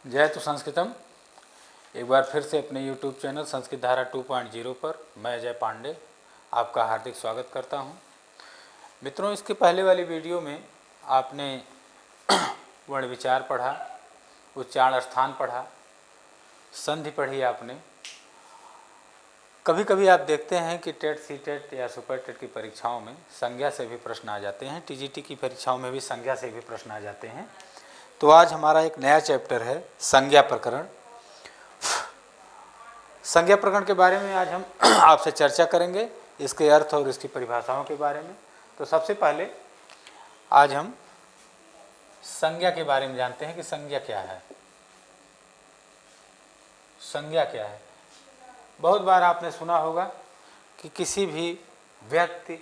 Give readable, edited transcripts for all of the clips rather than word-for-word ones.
जय तो संस्कृतम। एक बार फिर से अपने YouTube चैनल संस्कृत धारा 2.0 पर मैं जय पांडे आपका हार्दिक स्वागत करता हूं। मित्रों, इसके पहले वाली वीडियो में आपने वर्ण विचार पढ़ा, उच्चारण स्थान पढ़ा, संधि पढ़ी आपने। कभी कभी आप देखते हैं कि टेट, सी टेट या सुपर टेट की परीक्षाओं में संज्ञा से भी प्रश्न आ जाते हैं, टीजीटी की परीक्षाओं में भी संज्ञा से भी प्रश्न आ जाते हैं। तो आज हमारा एक नया चैप्टर है संज्ञा प्रकरण। संज्ञा प्रकरण के बारे में आज हम आपसे चर्चा करेंगे, इसके अर्थ और इसकी परिभाषाओं के बारे में। तो सबसे पहले आज हम संज्ञा के बारे में जानते हैं कि संज्ञा क्या है। संज्ञा क्या है? बहुत बार आपने सुना होगा कि किसी भी व्यक्ति,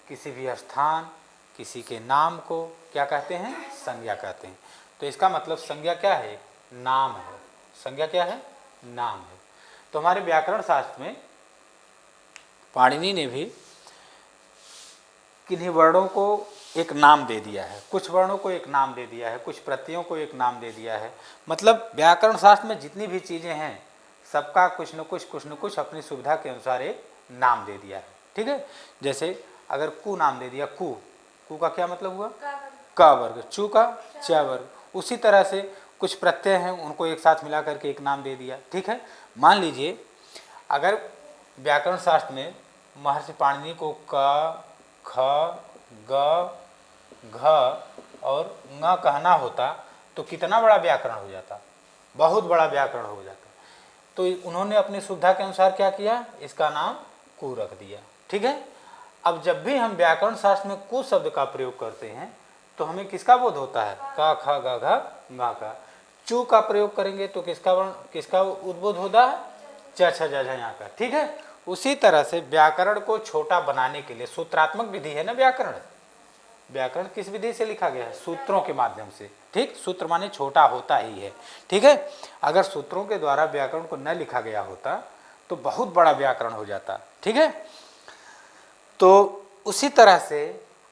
किसी भी स्थान, किसी के नाम को क्या कहते हैं? संज्ञा कहते हैं। तो इसका मतलब संज्ञा क्या है? नाम है। संज्ञा क्या है? नाम है। तो हमारे व्याकरण शास्त्र में पाणिनि ने भी किन्हीं वर्णों को एक नाम दे दिया है, कुछ वर्णों को एक नाम दे दिया है, कुछ प्रत्ययों को एक नाम दे दिया है। मतलब व्याकरण शास्त्र में जितनी भी चीज़ें हैं सबका कुछ न कुछ अपनी सुविधा के अनुसार एक नाम दे दिया है। ठीक है। जैसे अगर कु नाम दे दिया, कु का क्या मतलब हुआ? क वर्ग। चू का च वर्ग। उसी तरह से कुछ प्रत्यय हैं, उनको एक साथ मिला करके एक नाम दे दिया। ठीक है। मान लीजिए अगर व्याकरण शास्त्र में महर्षि पाणिनि को क, ख, ग, घ और ङ कहना होता तो कितना बड़ा व्याकरण हो जाता? बहुत बड़ा व्याकरण हो जाता। तो उन्होंने अपनी सुविधा के अनुसार क्या किया? इसका नाम कु रख दिया। ठीक है। अब जब भी हम व्याकरण शास्त्र में कु शब्द का प्रयोग करते हैं तो हमें किसका बोध होता है? क, ख, ग, घ, ङ का। चू का प्रयोग करेंगे तो किसका उद्बोध होता है? च, छ, ज, झ, ञ का। ठीक है। उसी तरह से व्याकरण को छोटा बनाने के लिए सूत्रात्मक विधि है ना व्याकरण। व्याकरण किस विधि से लिखा गया है? सूत्रों के माध्यम से। ठीक। सूत्र माने छोटा होता ही है। ठीक है। अगर सूत्रों के द्वारा व्याकरण को न लिखा गया होता तो बहुत बड़ा व्याकरण हो जाता। ठीक है। तो उसी तरह से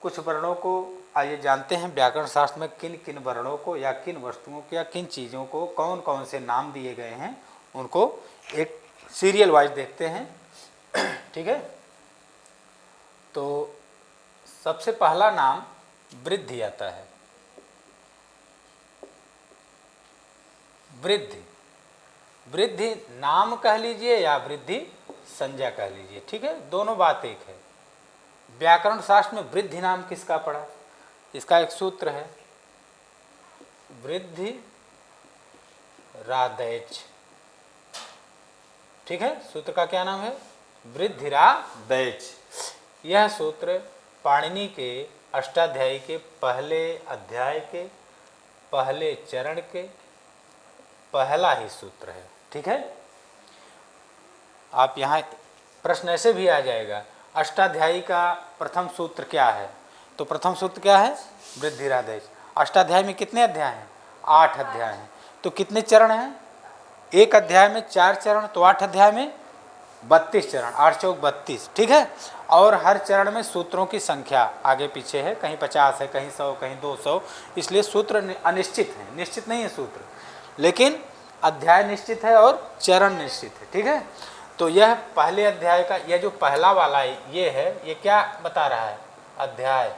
कुछ वर्णों को आइए जानते हैं व्याकरण शास्त्र में किन किन वर्णों को या किन वस्तुओं को या किन चीज़ों को कौन कौन से नाम दिए गए हैं, उनको एक सीरियल वाइज देखते हैं। ठीक है। तो सबसे पहला नाम वृद्धि आता है। वृद्धि, वृद्धि नाम कह लीजिए या वृद्धि संज्ञा कह लीजिए। ठीक है। दोनों बात एक है। व्याकरण शास्त्र में वृद्धि नाम किसका पड़ा? इसका एक सूत्र है, वृद्धि रादैच। ठीक है। सूत्र का क्या नाम है? वृद्धिरादैच। यह सूत्र पाणिनि के अष्टाध्यायी के पहले अध्याय के पहले चरण के पहला ही सूत्र है। ठीक है। आप यहाँ प्रश्न ऐसे भी आ जाएगा, अष्टाध्यायी का प्रथम सूत्र क्या है? तो प्रथम सूत्र क्या है? वृद्धिरादैच। अष्टाध्याय में कितने अध्याय हैं? 8 अध्याय हैं। तो कितने चरण हैं? एक अध्याय में 4 चरण, तो 8 अध्याय में 32 चरण। 8 चौक 32। ठीक है। और हर चरण में सूत्रों की संख्या आगे पीछे है, कहीं 50 है, कहीं 100, कहीं 200। इसलिए सूत्र अनिश्चित है, निश्चित नहीं है सूत्र, लेकिन अध्याय निश्चित है और चरण निश्चित है। ठीक है। तो यह पहले अध्याय का यह जो पहला वाला ये है, ये क्या बता रहा है? अध्याय।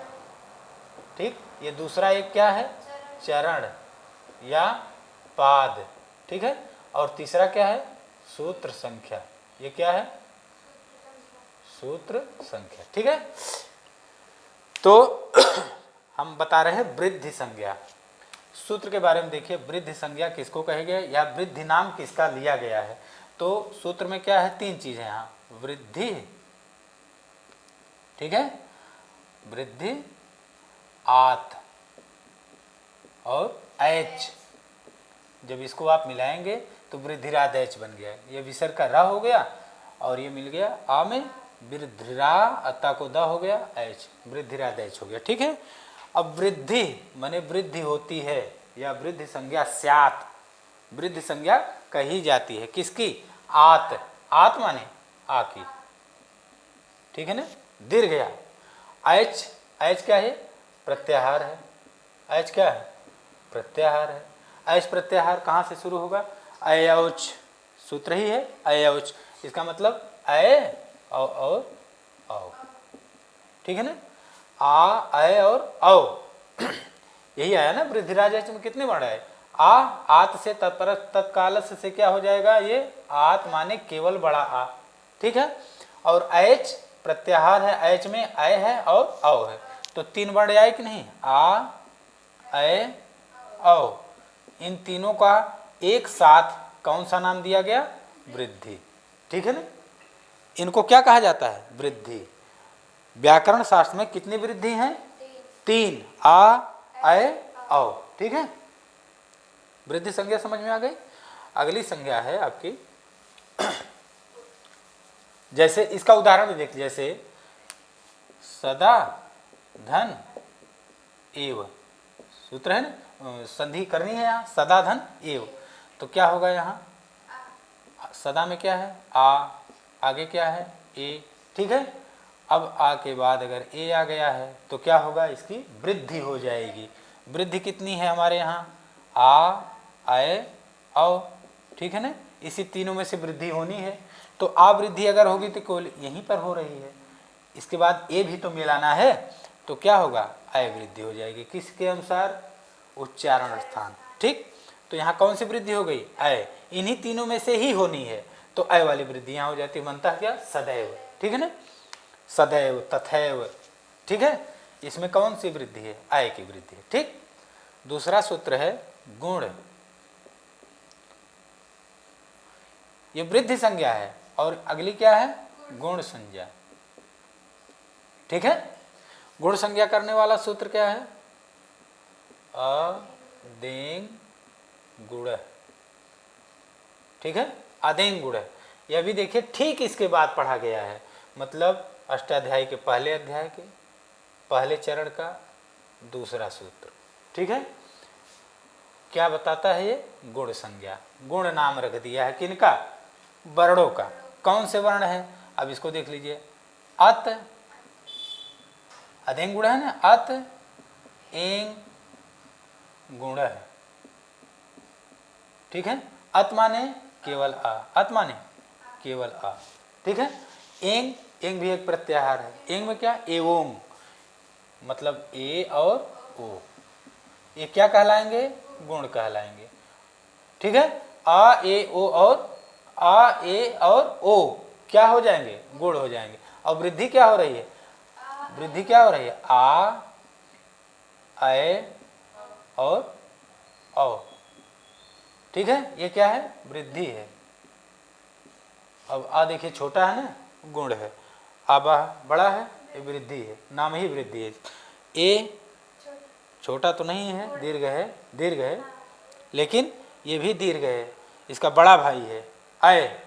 ठीक। ये दूसरा एक क्या है? चरण या पाद। ठीक है। और तीसरा क्या है? सूत्र संख्या। ये क्या है? सूत्र संख्या। ठीक है। तो हम बता रहे हैं वृद्धि संज्ञा। सूत्र के बारे में देखिए, वृद्धि संज्ञा किसको कहे गए या वृद्धि नाम किसका लिया गया है? तो सूत्र में क्या है? 3 चीजें यहाँ, वृद्धि, ठीक है, वृद्धि, आत और ऐच। जब इसको आप मिलाएंगे तो वृद्धिरादैच बन गया। ये विसर्ग का रा हो गया और ये मिल गया आ में वृद्धिरा, अत्ता को द हो गया, ऐच, वृद्धिरादैच हो गया। ठीक है। अब वृद्धि माने वृद्धि होती है या वृद्धि संज्ञा स्यात्, वृद्धि संज्ञा कही जाती है किसकी? आत। आत माने आ की। ठीक है ना। दीर्घ या। ऐच, ऐच क्या है? प्रत्याहार है। ऐच क्या है? प्रत्याहार है। ऐश प्रत्याहार कहाँ से शुरू होगा? अयौच, सूत्र ही है अयौच। इसका मतलब अय और औ, ठीक है ना? आ, अय और औ यही आया ना वृद्धिराज में। कितने वर्ण है? आ, आत से तत्पर तत्काल से क्या हो जाएगा? ये आत माने केवल बड़ा आ, ठीक है। और ऐच प्रत्याहार है, ऐच में अय है और औ है, तो 3 वर्ण आए कि नहीं? आ, अय, औ। इन तीनों का एक साथ कौन सा नाम दिया गया? वृद्धि, ठीक है ना? इनको क्या कहा जाता है? वृद्धि। व्याकरण शास्त्र में कितनी वृद्धि हैं? 3, आ, अय, औ, ठीक है। वृद्धि संज्ञा समझ में आ गई। अगली संज्ञा है आपकी, जैसे इसका उदाहरण भी देख, जैसे सदा धन एव, सूत्र है ना, संधि करनी है यहाँ, सदा धन एव, तो क्या होगा यहाँ? सदा में क्या है? आ, आगे क्या है? ए, ठीक है। अब आ के बाद अगर ए आ गया है तो क्या होगा? इसकी वृद्धि हो जाएगी। वृद्धि कितनी है हमारे यहाँ? आ, अय, औ, ठीक है ना? इसी तीनों में से वृद्धि होनी है, तो आ वृद्धि अगर होगी तो केवल यहीं पर हो रही है, इसके बाद ए भी तो मिलाना है, तो क्या होगा? अय वृद्धि हो जाएगी। किसके अनुसार? उच्चारण स्थान, ठीक। तो यहाँ कौन सी वृद्धि हो गई? अय। इन्हीं तीनों में से ही होनी है, तो अय वाली वृद्धि यहाँ हो जाती है। बनता है क्या? सदैव, ठीक है ना? सदैव, तथैव, ठीक है। इसमें कौन सी वृद्धि है? अय की वृद्धि है, ठीक। दूसरा सूत्र है गुण। ये वृद्धि संज्ञा है, और अगली क्या है? गुण संज्ञा, ठीक है। गुण संज्ञा करने वाला सूत्र क्या है? अदेंग गुण, ठीक है। अदेंग गुण, यह भी देखिए ठीक इसके बाद पढ़ा गया है, मतलब अष्टाध्यायी के पहले अध्याय के पहले चरण का दूसरा सूत्र, ठीक है। क्या बताता है ये? गुण संज्ञा। गुण नाम रख दिया है किनका? वर्णों का। कौन से वर्ण है? अब इसको देख लीजिए। अत, अदेंग गुण है ना, अत एंग गुण है, ठीक है। अत माने केवल आ, अत माने केवल आ, ठीक है। एंग, एंग भी एक प्रत्याहार है। एंग में क्या? एवोंग, मतलब ए और ओ, ये क्या कहलाएंगे? गुण कहलाएंगे, ठीक है। आ, ए, ओ और आ, ए और ओ क्या हो जाएंगे? गुण हो जाएंगे। और वृद्धि क्या हो रही है? वृद्धि क्या हो रही है? आ, अय और औ, ठीक है। ये क्या है? वृद्धि है। अब आ देखिए छोटा है ना, गुण है। आबा बड़ा है, ये वृद्धि है, नाम ही वृद्धि है। ए छोटा तो नहीं है, दीर्घ है, दीर्घ है, लेकिन ये भी दीर्घ है, इसका बड़ा भाई है। अय,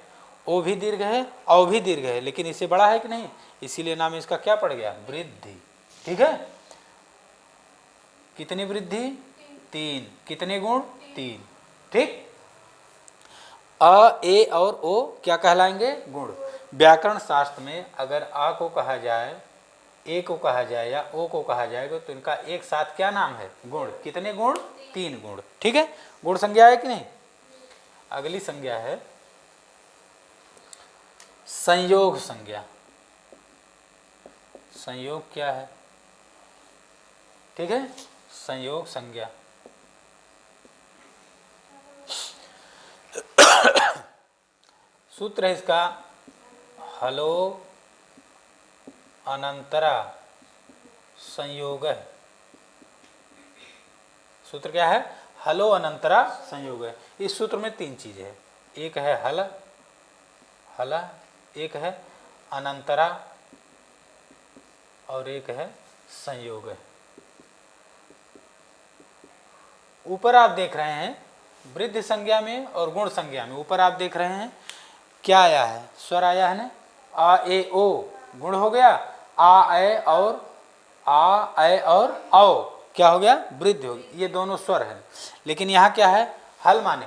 ओ भी दीर्घ है, औ भी दीर्घ है, लेकिन इससे बड़ा है कि नहीं, इसीलिए नाम इसका क्या पड़ गया? वृद्धि, ठीक है। कितनी वृद्धि? 3। कितने गुण? 3, ठीक। अ, ए और ओ क्या कहलाएंगे? गुण। व्याकरण शास्त्र में अगर आ को कहा जाए, ए को कहा जाए या ओ को कहा जाएगा तो इनका एक साथ क्या नाम है? गुण। कितने गुण? 3 गुण, ठीक है। गुण संज्ञा है कि नहीं। अगली संज्ञा है संयोग संज्ञा। संयोग क्या है? ठीक है, संयोग संज्ञा। सूत्र है इसका हलो अनंतरा संयोग है। सूत्र क्या है? हलो अनंतरा संयोग है। इस सूत्र में 3 चीजें है, एक है हल, हला, एक है अनंतरा और एक है संयोग है। ऊपर आप देख रहे हैं वृद्धि संज्ञा में और गुण संज्ञा में, ऊपर आप देख रहे हैं क्या आया है? स्वर आया है ना, आ, ए, ओ गुण हो गया, आ, ए और आ, ए और औ क्या हो गया? वृद्धि हो गई। ये दोनों स्वर हैं, लेकिन यहाँ क्या है? हल माने,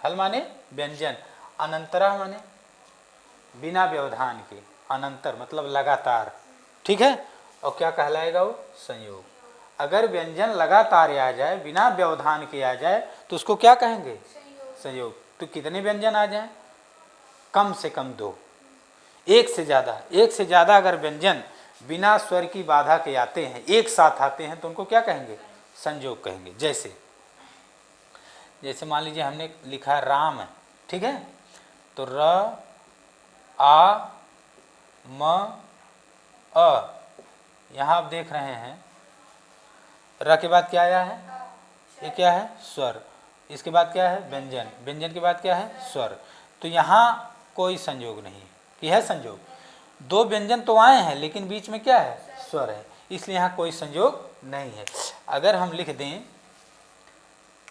हल माने व्यंजन, अनंतरा माने बिना व्यवधान के, अनंतर मतलब लगातार, ठीक है। और क्या कहलाएगा वो? संयोग। अगर व्यंजन लगातार आ जाए, बिना व्यवधान के आ जाए, तो उसको क्या कहेंगे? संयोग। तो कितने व्यंजन आ जाएं? कम से कम 2। एक से ज़्यादा अगर व्यंजन बिना स्वर की बाधा के आते हैं, एक साथ आते हैं, तो उनको क्या कहेंगे? संयोग कहेंगे। जैसे मान लीजिए हमने लिखा राम, ठीक है, तो र आ म अ, यहाँ आप देख रहे हैं र के बाद क्या आया है? ये क्या है? स्वर। इसके बाद क्या है? व्यंजन। व्यंजन के बाद क्या है? स्वर। तो यहाँ कोई संयोग नहीं है कि है संयोग। 2 व्यंजन तो आए हैं, लेकिन बीच में क्या है? स्वर है, इसलिए यहाँ कोई संयोग नहीं है। अगर हम लिख दें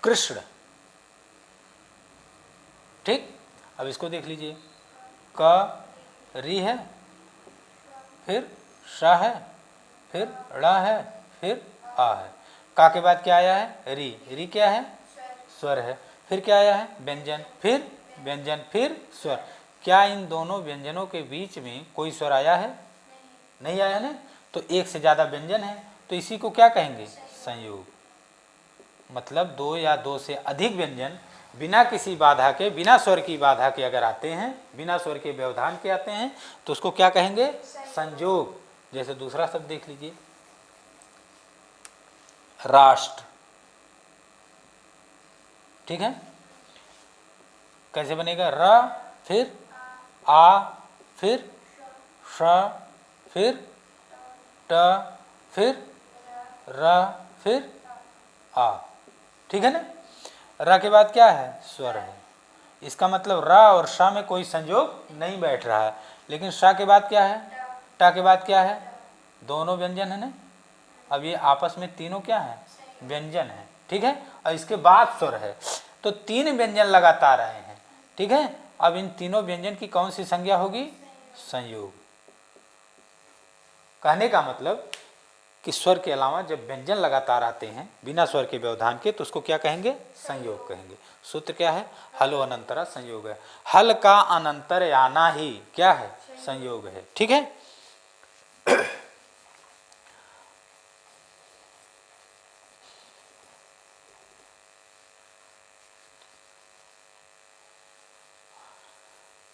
कृष्ण, ठीक, अब इसको देख लीजिए, क री है, फिर श है, फिर ड़ है, फिर आ है। का के बाद क्या आया है? री। री क्या है? स्वर है। फिर क्या आया है? व्यंजन, फिर व्यंजन, फिर स्वर। क्या इन दोनों व्यंजनों के बीच में कोई स्वर आया है? नहीं आया ना। तो एक से ज़्यादा व्यंजन है, तो इसी को क्या कहेंगे? संयोग। मतलब 2 या 2 से अधिक व्यंजन बिना किसी बाधा के, बिना स्वर की बाधा के अगर आते हैं, बिना स्वर के व्यवधान के आते हैं, तो उसको क्या कहेंगे? संयोग। जैसे दूसरा शब्द देख लीजिए, राष्ट्र, ठीक है, कैसे बनेगा? र, फिर आ, फिर श, फिर ट, फिर र, फिर आ, ठीक है ना। र के बाद क्या है? स्वर है। इसका मतलब र और श में कोई संयोग नहीं बैठ रहा है। लेकिन श के बाद क्या है? ट के बाद क्या है? दोनों व्यंजन है ना। अब ये आपस में तीनों क्या है? व्यंजन है, ठीक है, और इसके बाद स्वर है। तो 3 व्यंजन लगातार आए हैं, ठीक है। अब इन तीनों व्यंजन की कौन सी संज्ञा होगी? संयोग। कहने का मतलब कि स्वर के अलावा जब व्यंजन लगातार आते हैं बिना स्वर के व्यवधान के, तो उसको क्या कहेंगे? संयोग कहेंगे। सूत्र क्या है? हलो अनंतरा संयोग है। हल का अनंतर आना ही क्या है? संयोग है, ठीक है।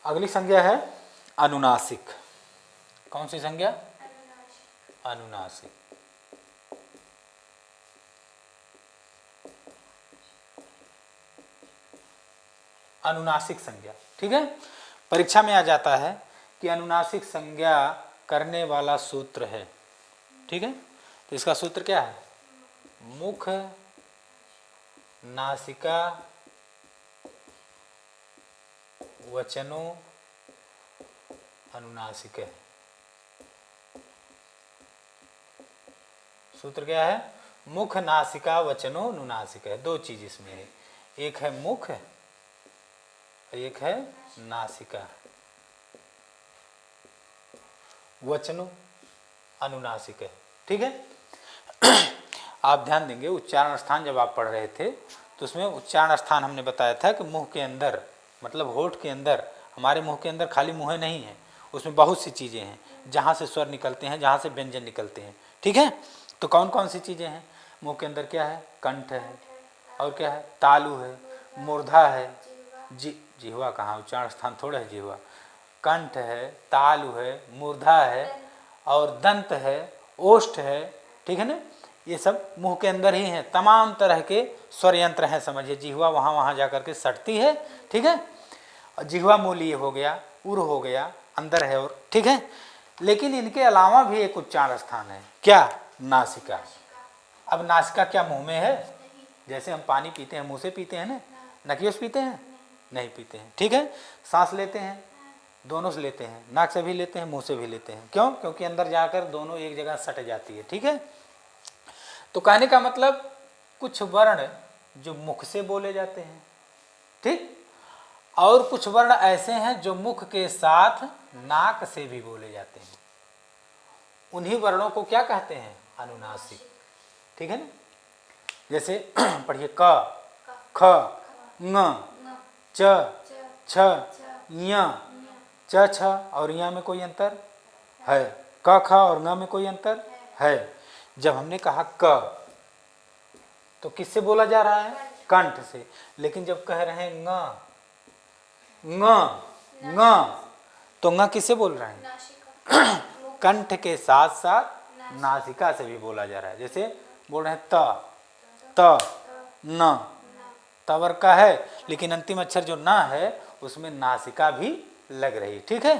अगली संज्ञा है अनुनासिक। कौन सी संज्ञा? अनुनासिक। अनुनासिक संज्ञा, ठीक है। परीक्षा में आ जाता है कि अनुनासिक संज्ञा करने वाला सूत्र है, ठीक है। तो इसका सूत्र क्या है? मुख नासिका वचनो अनुनासिक है। सूत्र क्या है? मुख नासिका वचनो अनुनासिक है। 2 चीज इसमें है, एक है मुख, एक है नासिका। वचनो अनुनासिक है, ठीक है। आप ध्यान देंगे, उच्चारण स्थान जब आप पढ़ रहे थे तो उसमें उच्चारण स्थान हमने बताया था कि मुंह के अंदर, मतलब होठ के अंदर, हमारे मुंह के अंदर खाली मुंह नहीं है, उसमें बहुत सी चीज़ें हैं जहाँ से स्वर निकलते हैं, जहाँ से व्यंजन निकलते हैं, ठीक है। तो कौन कौन सी चीज़ें हैं? मुंह के अंदर क्या है? कंठ है, और क्या है? तालु है, मूर्धा है, जिह्वा कहाँ? उच्चारण स्थान थोड़ा है जिह्वा। कंठ है, तालु है, मूर्धा है, और दंत है, ओष्ठ है, ठीक है ना। ये सब मुंह के अंदर ही हैं। तमाम तरह के स्वर यंत्र हैं, समझिए। जिह्वा वहाँ वहाँ जा करके सटती है, ठीक है। और जिह्वा मूलीय हो गया, उर हो गया, अंदर है, और ठीक है। लेकिन इनके अलावा भी एक उच्चारण स्थान है, क्या? नासिका। अब नासिका क्या मुंह में है? जैसे हम पानी पीते हैं मुंह से पीते हैं ना, नकियों से पीते हैं? नहीं पीते हैं, ठीक है। सांस लेते हैं, दोनों से लेते हैं, नाक से भी लेते हैं, मुंह से भी लेते हैं। क्यों? क्योंकि अंदर जाकर दोनों एक जगह सट जाती है, ठीक है। तो कहने का मतलब कुछ वर्ण जो मुख से बोले जाते हैं, ठीक, और कुछ वर्ण ऐसे हैं जो मुख के साथ नाक से भी बोले जाते हैं। उन्हीं वर्णों को क्या कहते हैं? अनुनासिक, ठीक है ना। जैसे पढ़िए, क, ख, ङ, च, छ, य। च, छ और य में कोई अंतर है? क, ख और ङ में कोई अंतर है? जब हमने कहा क, तो किससे बोला जा रहा है? कंठ से। लेकिन जब कह रहे हैं ङ ङ ङ, तो ङ किससे बोल रहे हैं? कंठ के साथ साथ नासिका से भी बोला जा रहा है। जैसे बोल रहे हैं त न, तवर का है, लेकिन अंतिम अक्षर जो न है उसमें नासिका भी लग रही। ठीक है,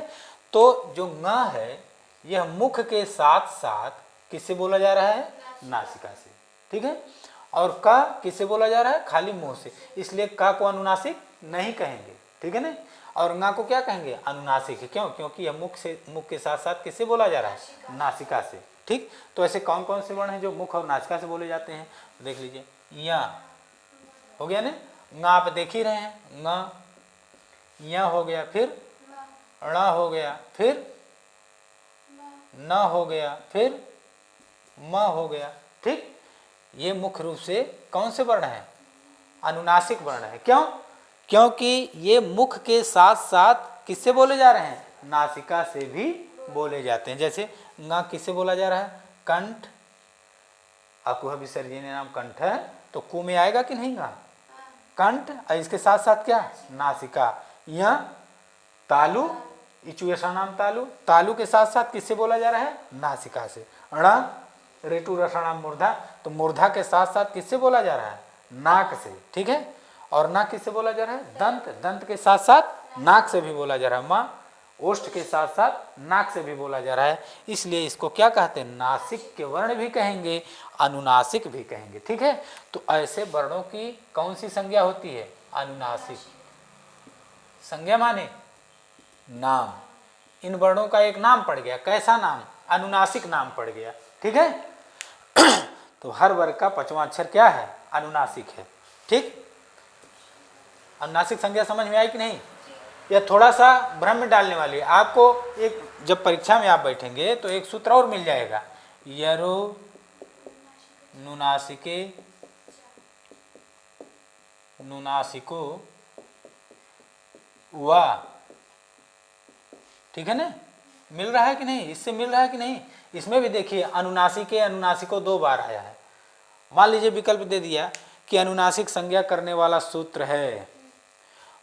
तो जो ङ है यह मुख के साथ साथ किससे बोला जा रहा है? नासिका से। ठीक है, और का किससे बोला जा रहा है? खाली मुंह से, इसलिए का को अनुनासिक नहीं कहेंगे। ठीक है ना, और ङ को क्या कहेंगे? अनुनासिक। क्यों? क्योंकि यह मुख के साथ साथ किससे बोला जा रहा है? नासिका से। ठीक, तो ऐसे कौन कौन से वर्ण हैं जो मुख और नासिका से बोले जाते हैं? देख लीजिए, या हो गया ना, ङ आप देख ही रहे हैं, ङ, या हो गया, फिर ण हो गया, फिर न हो गया, फिर म हो गया। ठीक, ये मुख्य रूप से कौन से वर्ण है? अनुनासिक वर्ण है। क्यों? क्योंकि ये मुख के साथ साथ किससे बोले जा रहे हैं? नासिका से भी बोले जाते हैं। जैसे ङ किससे बोला जा रहा है? कंठ, अकुह विसर्जनीय नाम कंठ है, तो कु में आएगा कि नहीं? गा कंठ, और इसके साथ साथ क्या? नासिका। यह तालु, इचुएशा नाम तालु, तालु के साथ साथ किससे बोला जा रहा है? नासिका से। ण रेटु रसणाम मूर्धा, तो मूर्धा के साथ साथ किससे बोला जा रहा है? नाक से। ठीक है, और नाक किससे बोला जा रहा है? दंत, दंत के साथ साथ नाक से भी बोला जा रहा है। माँ, ओष्ठ के साथ साथ नाक से भी बोला जा रहा है, इसलिए इसको क्या कहते हैं? नासिक के वर्ण भी कहेंगे, अनुनासिक भी कहेंगे। ठीक है, तो ऐसे वर्णों की कौन सी संज्ञा होती है? अनुनासिक। संज्ञा माने नाम, इन वर्णों का एक नाम पड़ गया। कैसा नाम? अनुनासिक नाम पड़ गया। ठीक है, तो हर वर्ग का पांचवा अक्षर क्या है? अनुनासिक है। ठीक, अनुनासिक संज्ञा समझ में आई कि नहीं? यह थोड़ा सा भ्रम में डालने वाली है आपको। एक जब परीक्षा में आप बैठेंगे तो एक सूत्र और मिल जाएगा, यरो नुनासिके नुनासिको वा। ठीक है ना, मिल रहा है कि नहीं? इससे मिल रहा है कि नहीं? इसमें भी देखिए अनुनासिके अनुनासिको 2 बार आया है। मान लीजिए विकल्प दे दिया कि अनुनासिक संज्ञा करने वाला सूत्र है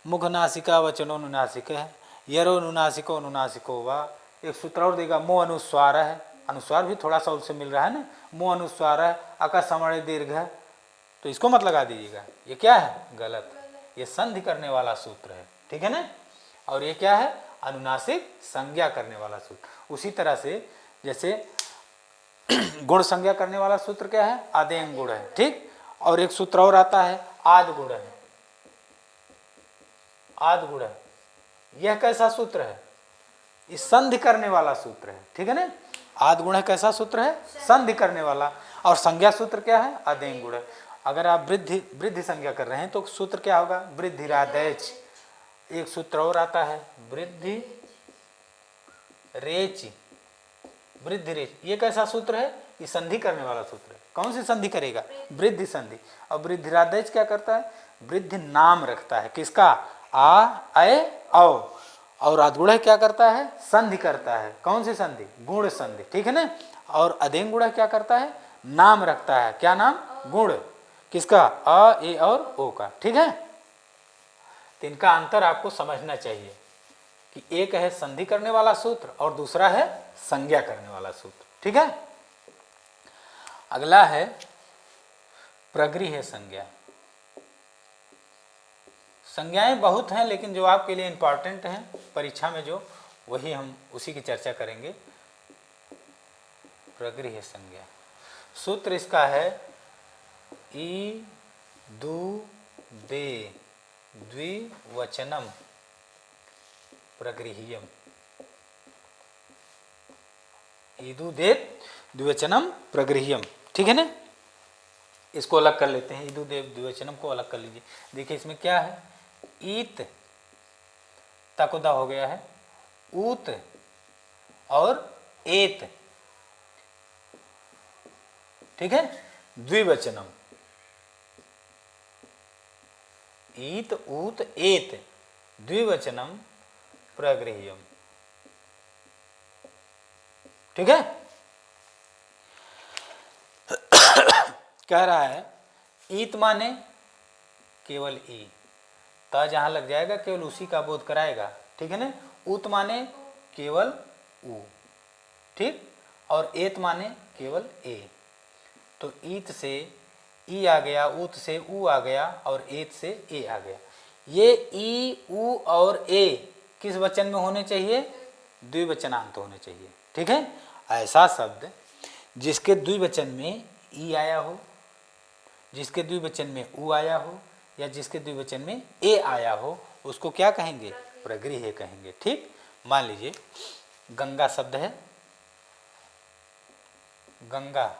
मुख नासिका वचनो अनुनासिक है, यरो अनुनासिको अनुनासिको वा। एक सूत्र और देगा, मो अनुस्वार है, अनुस्वार भी थोड़ा सा उससे मिल रहा है ना, मो अनुस्वार है, अका समण दीर्घ है, तो इसको मत लगा दीजिएगा, ये क्या है? गलत, ये संधि करने वाला सूत्र है। ठीक है ना, और ये क्या है? अनुनासिक संज्ञा करने वाला सूत्र। उसी तरह से जैसे गुण संज्ञा करने वाला सूत्र क्या है? आदेंग गुण है। ठीक, और एक सूत्र और आता है आद गुण है, आद गुण है। यह कैसा सूत्र है? इस संधि करने वाला सूत्र है। ठीक है ना, आद गुण है कैसा सूत्र है? संधि करने वाला। और संज्ञा सूत्र क्या है? आदेंग गुण है। अगर आप वृद्धि संज्ञा कर रहे हैं तो सूत्र क्या होगा? वृद्धिरादैच। एक सूत्र और आता है वृद्धि रेच, वृद्धि रेच। ये कैसा सूत्र है? ये संधि करने वाला सूत्र है। कौन सी संधि करेगा? वृद्धि संधि। और वृद्धिरादैच क्या करता है? वृद्धि नाम रखता है, किसका? आ, अय, औ। और आदगुण क्या करता है? संधि करता है। कौन सी संधि? गुण संधि। ठीक है ना, और अधेंग गुण क्या करता है? नाम रखता है। क्या नाम? गुण। किसका? अ, ए और ओ का। ठीक है, तो इनका अंतर आपको समझना चाहिए कि एक है संधि करने वाला सूत्र और दूसरा है संज्ञा करने वाला सूत्र। ठीक है, अगला है प्रगृह्य संज्ञा। संज्ञाएं बहुत हैं, लेकिन जो आपके लिए इंपॉर्टेंट हैं परीक्षा में जो, वही हम उसी की चर्चा करेंगे। प्रगृह्य संज्ञा सूत्र इसका है ई दु दे द्विवचनम प्रगृह्यम। ईदु दे द्विवचनम प्रगृह्यम। ठीक है ना, इसको अलग कर लेते हैं, ईदु देव द्विवचनम को अलग कर लीजिए। देखिए इसमें क्या है? ईत तकुदा हो गया है, ऊत और एत। ठीक है, द्विवचनम ईत ऊत एत द्विवचनम प्रगृह्यम। ठीक है, कह रहा है ईत माने केवल ई, त जहाँ लग जाएगा केवल उसी का बोध कराएगा, ठीक है ना। उत माने केवल उ, ठीक, और एत माने केवल ए। तो ईत से ई आ गया, उत से उ आ गया और एत से ए आ गया। ये ई, उ और ए किस वचन में होने चाहिए? द्विवचनांत होने चाहिए, ठीक है। ऐसा शब्द जिसके द्विवचन में ई आया हो, जिसके द्विवचन में उ आया हो, या जिसके द्विवचन में ए आया हो, उसको क्या कहेंगे? प्रगृह्य कहेंगे, ठीक। मान लीजिए गंगा शब्द है, गंगा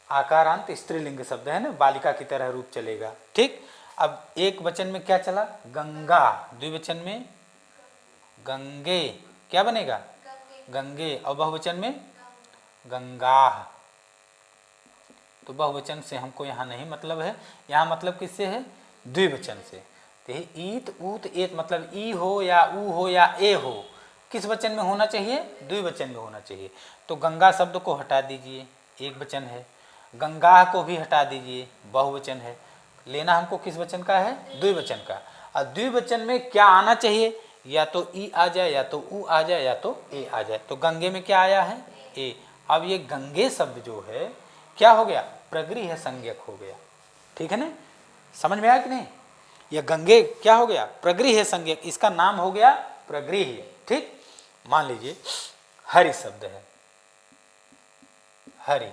आकारांत स्त्रीलिंग शब्द है ना, बालिका की तरह रूप चलेगा, ठीक। अब एक वचन में क्या चला? गंगा, द्विवचन में गंगे, क्या बनेगा? गंगे, और बहुवचन में गंगा। तो बहुवचन से हमको यहाँ नहीं मतलब है, यहाँ मतलब किससे है? द्विवचन से। तो ईत, ऊत, एत मतलब ई हो या उ हो या ए हो, किस वचन में होना चाहिए? द्विवचन में होना चाहिए। तो गंगा शब्द को हटा दीजिए, एक वचन है। गंगा को भी हटा दीजिए, बहुवचन है। लेना हमको किस वचन का है? द्विवचन का। और द्विवचन में क्या आना चाहिए? या तो ई आ जाए, या तो उ आ जाए, या तो ए आ जाए। तो गंगे में क्या आया है? ए। अब ये गंगे शब्द जो है क्या हो गया? प्रगृह्य संज्ञक हो गया, ठीक है ना। समझ में आया कि नहीं? यह गंगे क्या हो गया? प्रगृह्य संज्ञक, इसका नाम हो गया प्रगृह्य, ठीक। मान लीजिए हरि शब्द है, हरि,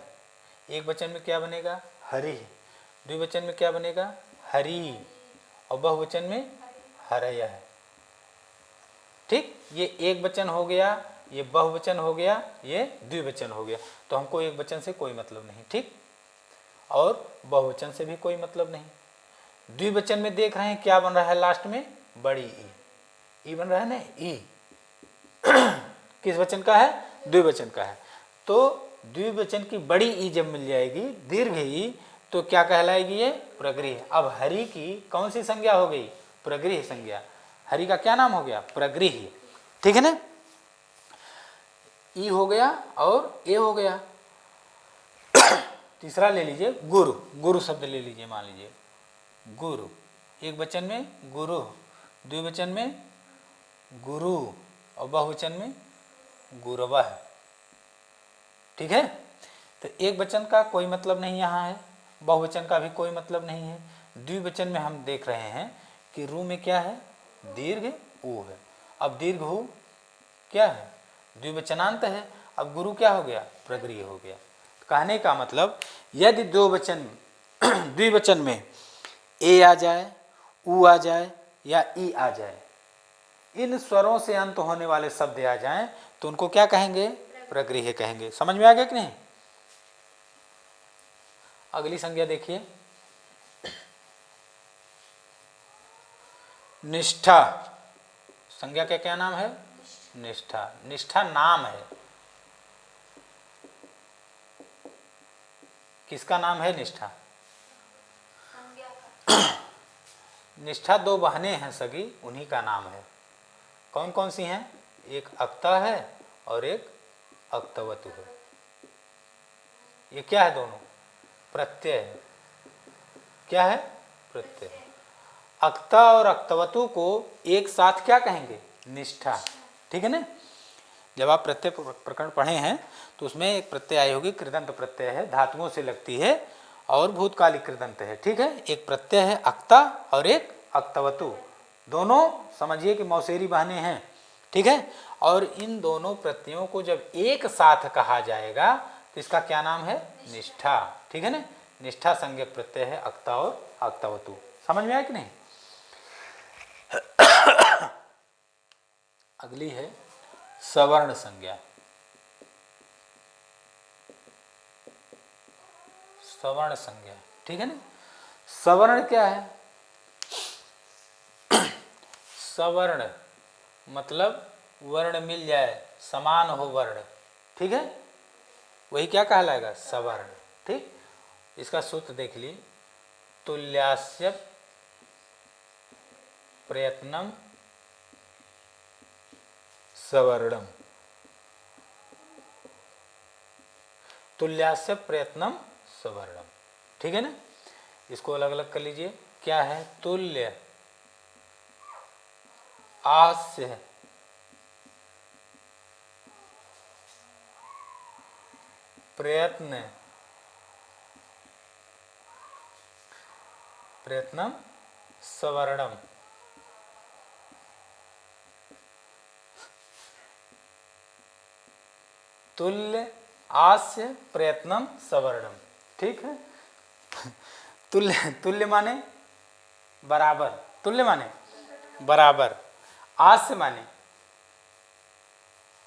एक वचन में क्या बनेगा? हरि। द्विवचन में क्या बनेगा? हरि, और बहुवचन में हरय है, ठीक। ये एक वचन हो गया, ये बहुवचन हो गया, ये द्विवचन हो गया। तो हमको एक वचन से कोई मतलब नहीं, ठीक, और बहुवचन से भी कोई मतलब नहीं। द्विवचन में देख रहे हैं क्या बन रहा है? लास्ट में बड़ी ई बन रहा है ना, ई किस वचन का है? द्विवचन का है। तो द्विवचन की बड़ी ई जब मिल जाएगी, दीर्घ ई, तो क्या कहलाएगी? ये प्रगृह्य। अब हरि की कौन सी संज्ञा हो गई? प्रगृह्य संज्ञा। हरि का क्या नाम हो गया? प्रगृह्य, ठीक है ना। ई हो गया और ए हो गया। तीसरा ले लीजिए गुरु, गुरु शब्द ले लीजिए। मान लीजिए गुरु, एक वचन में गुरु, द्विवचन में गुरु, और बहुवचन में गुरवः, ठीक है। तो एक वचन का कोई मतलब नहीं यहाँ है, बहुवचन का भी कोई मतलब नहीं है। द्विवचन में हम देख रहे हैं कि रू में क्या है? दीर्घ ऊ है। अब दीर्घ ऊ क्या है? द्विवचनांत है। अब गुरु क्या हो गया? प्रगृह्य हो गया। कहने का मतलब यदि दो वचन द्विवचन में ए आ जाए, उ आ जाए, या ई आ जाए, इन स्वरों से अंत होने वाले शब्द आ जाएं, तो उनको क्या कहेंगे? प्रगृह्य कहेंगे। समझ में आ गया कि नहीं? अगली संज्ञा देखिए, निष्ठा। संज्ञा का क्या नाम है? निष्ठा। निष्ठा नाम है, किसका नाम है? निष्ठा। निष्ठा दो बहनें हैं सगी, उन्हीं का नाम है। कौन कौन सी हैं? एक अक्ता है और एक अक्तवतु है। ये क्या है? दोनों प्रत्यय है। क्या है? प्रत्यय। अक्ता और अक्तवतु को एक साथ क्या कहेंगे? निष्ठा, ठीक है ना। जब आप प्रत्यय प्रकरण पढ़े हैं तो उसमें एक प्रत्यय आई होगी, कृदंत प्रत्यय है, धातुओं से लगती है और भूतकालिक कृदंत है, ठीक है। एक प्रत्यय है अक्ता और एक अक्तवतु, दोनों समझिए कि मौसेरी बहनें हैं, ठीक है। और इन दोनों प्रत्ययों को जब एक साथ कहा जाएगा तो इसका क्या नाम है? निष्ठा, ठीक है ना। निष्ठा संज्ञक प्रत्यय है अक्ता और अक्तवतु। समझ में आया कि नहीं? अगली है सवर्ण संज्ञा। सवर्ण संज्ञा, ठीक है ना। सवर्ण क्या है? सवर्ण मतलब वर्ण मिल जाए, समान हो वर्ण, ठीक है, वही क्या कहलाएगा? सवर्ण, ठीक। इसका सूत्र देख लिए, तुल्यास्य प्रयत्नम सवर्णम, तुल्यास्य प्रयत्नम सवर्णम, ठीक है ना। इसको अलग अलग कर लीजिए। क्या है? तुल्य आस्य प्रयत्न प्रयत्नम सवर्णम। तुल्य आस्य प्रयत्नम सवर्णम। ठीक है। तुल्य, तुल्य माने बराबर, तुल्य माने बराबर, आस्य माने,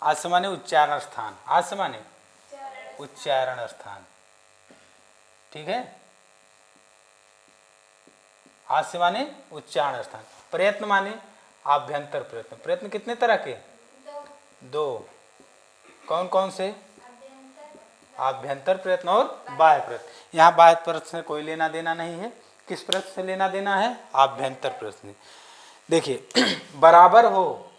आस्य माने उच्चारण स्थान, आस्य माने उच्चारण स्थान। ठीक है। आस्य माने उच्चारण स्थान, प्रयत्न माने आभ्यंतर प्रयत्न। प्रयत्न कितने तरह के? दो। कौन कौन से? आभ्यंतर प्रयत्न और बाह्य प्रयत्न। यहाँ बाह्य प्रयत्न से कोई लेना देना नहीं है। किस प्रयत्न से लेना देना है? आभ्यंतर प्रयत्न। देखिए बराबर हो,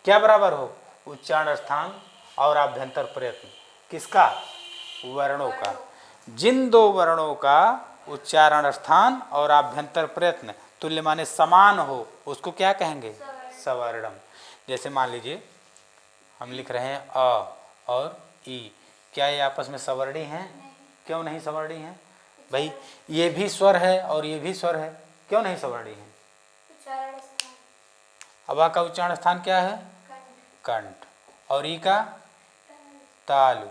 क्या बराबर हो? उच्चारण स्थान और आभ्यंतर प्रयत्न। किसका? वर्णों का। जिन दो वर्णों का उच्चारण स्थान और आभ्यंतर प्रयत्न तुल्य माने समान हो, उसको क्या कहेंगे? सवर्णम। जैसे मान लीजिए हम लिख रहे हैं अ और ई, क्या ये आपस में सवर्णी हैं? क्यों नहीं सवर्णी हैं? भाई ये भी स्वर है और ये भी स्वर है, क्यों नहीं सवर्णी हैं? अब आ का उच्चारण स्थान क्या है? कंठ। और ई का तालु।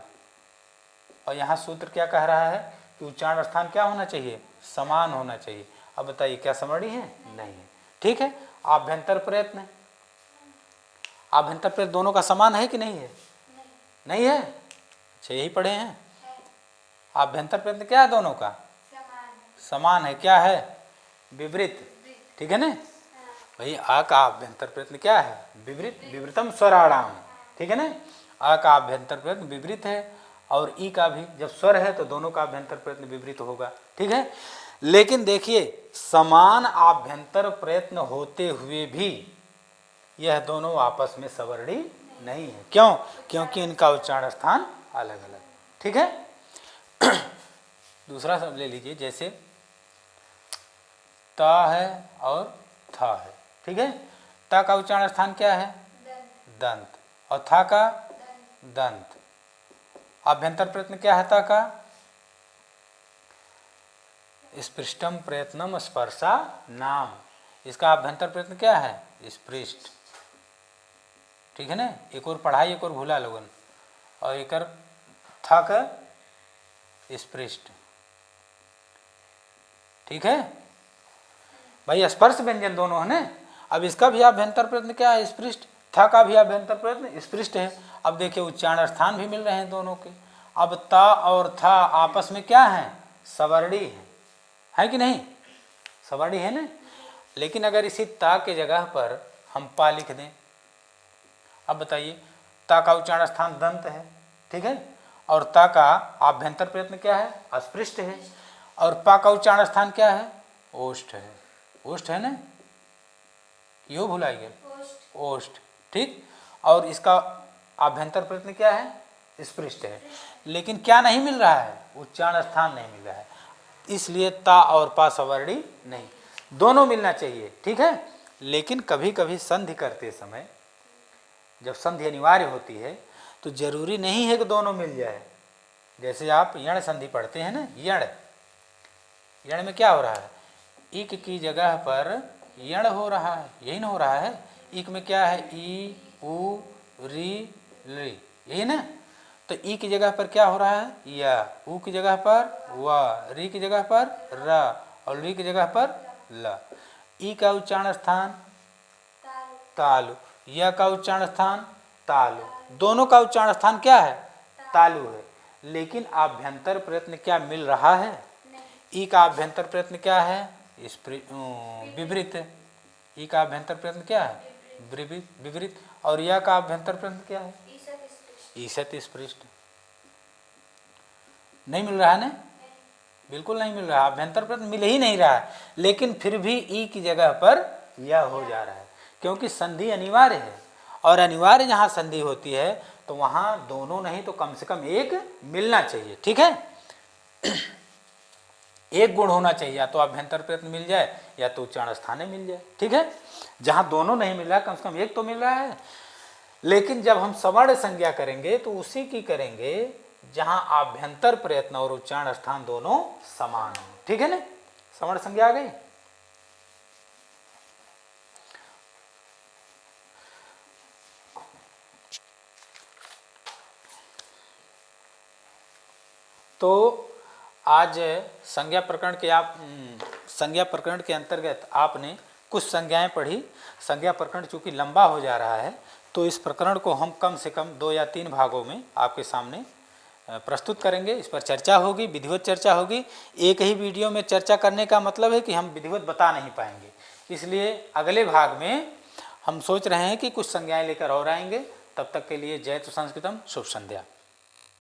और यहाँ सूत्र क्या कह रहा है कि उच्चारण स्थान क्या होना चाहिए? समान होना चाहिए। अब बताइए क्या सवर्णी है? नहीं है। ठीक है। आभ्यंतर प्रयत्न, आभ्यंतर प्रयत्न दोनों का समान है कि नहीं है? नहीं है। अच्छा यही पढ़े हैं। आभ्यंतर प्रयत्न क्या है? दोनों का समान है। क्या है? विवृत। ठीक है ना भाई। आ का आभ्यंतर प्रयत्न क्या है? विवृत। विवृतम स्वराणाम। ठीक है ना। आ का आभ्यंतर प्रयत्न विवृत है और ई का भी जब स्वर है तो दोनों का आभ्यंतर प्रयत्न विवृत होगा। ठीक है। लेकिन देखिए समान आभ्यंतर प्रयत्न होते हुए भी यह दोनों आपस में सवर्णी नहीं है। क्यों? क्योंकि इनका उच्चारण स्थान अलग अलग। ठीक है। दूसरा शब्द ले लीजिए, जैसे ता है और था है। ठीक है। ता का उच्चारण स्थान क्या है? दंत। और था का दंत। आभ्यंतर प्रयत्न क्या है? ता का स्पृष्टम प्रयत्नम स्पर्शा नाम। इसका आभ्यंतर प्रयत्न क्या है? स्पृष्ट। ठीक है ना। एक और पढ़ाई, एक और भूला लोगन। और एक था का स्पृष्ट। ठीक है भाई। स्पर्श व्यंजन दोनों है ना। अब इसका भी आभ्यंतर प्रयत्न क्या है? स्पृष्ट। था का भी आभ्यंतर प्रयत्न स्पृष्ट है। अब देखिए उच्चारण स्थान भी मिल रहे हैं दोनों के। अब ता और था आपस में क्या है? सवर्णी है कि नहीं? सवर्णी है ना। लेकिन अगर इसी ता के जगह पर हम पा लिख दें, अब बताइए ता का उच्चारण स्थान दंत है। ठीक है। और ता का आभ्यंतर प्रयत्न क्या है? अस्पृष्ट है। और पा का उच्चारण स्थान क्या है? ओष्ठ है। ओष्ठ है ना। यो भुलाइए, ओष्ठ। ठीक। और इसका आभ्यंतर प्रयत्न क्या है? स्पृष्ट है। लेकिन क्या नहीं मिल रहा है? उच्चारण स्थान नहीं मिल रहा है। इसलिए ता और पा सवर्णी नहीं, दोनों मिलना चाहिए। ठीक है। लेकिन कभी कभी संधि करते समय जब संधि अनिवार्य होती है तो जरूरी नहीं है कि दोनों मिल जाए। जैसे आप यण संधि पढ़ते हैं ना, यण, यण में क्या हो रहा है? इक की जगह पर यण हो रहा है, यही ना हो रहा है। इक में क्या है? ई उ री ली, यही ना। तो ई की जगह पर क्या हो रहा है? या। उ की जगह पर व, री की जगह पर र और री की जगह पर ल। ई का उच्चारण स्थान तालु, या का उच्चारण स्थान तालु। दोनों का उच्चारण स्थान क्या है? तालु है। लेकिन आभ्यंतर प्रयत्न क्या मिल रहा है? ई का आभ्यंतर प्रयत्न क्या है? विवृत। ई का आभ्यंतर प्रयत्न क्या है? विवृत। और या का आभ्यंतर प्रयत्न क्या है? ईशत स्पृष्ट। नहीं मिल रहा है ना। बिल्कुल नहीं मिल रहा। आभ्यंतर प्रयत्न मिल ही नहीं रहा है। लेकिन फिर भी ई की जगह पर या हो जा रहा है, क्योंकि संधि अनिवार्य है। और अनिवार्य जहाँ संधि होती है तो वहाँ दोनों नहीं तो कम से कम एक मिलना चाहिए। ठीक है। एक गुण होना चाहिए, या तो आभ्यंतर प्रयत्न मिल जाए या तो उच्चारण स्थाने मिल जाए, ठीक है। जहाँ दोनों नहीं मिल रहा कम से कम एक तो मिल रहा है। लेकिन जब हम सवर्ण संज्ञा करेंगे तो उसी की करेंगे जहाँ आभ्यंतर प्रयत्न और उच्चारण स्थान दोनों समान हो, ठीक है ना। सवर्ण संज्ञा आ गई। तो आज संज्ञा प्रकरण के अंतर्गत आपने कुछ संज्ञाएं पढ़ी। संज्ञा प्रकरण चूँकि लंबा हो जा रहा है तो इस प्रकरण को हम कम से कम 2 या 3 भागों में आपके सामने प्रस्तुत करेंगे। इस पर चर्चा होगी, विधिवत चर्चा होगी। एक ही वीडियो में चर्चा करने का मतलब है कि हम विधिवत बता नहीं पाएंगे, इसलिए अगले भाग में हम सोच रहे हैं कि कुछ संज्ञाएं लेकर और आएंगे। तब तक के लिए जय तो संस्कृतम, शुभ संध्या।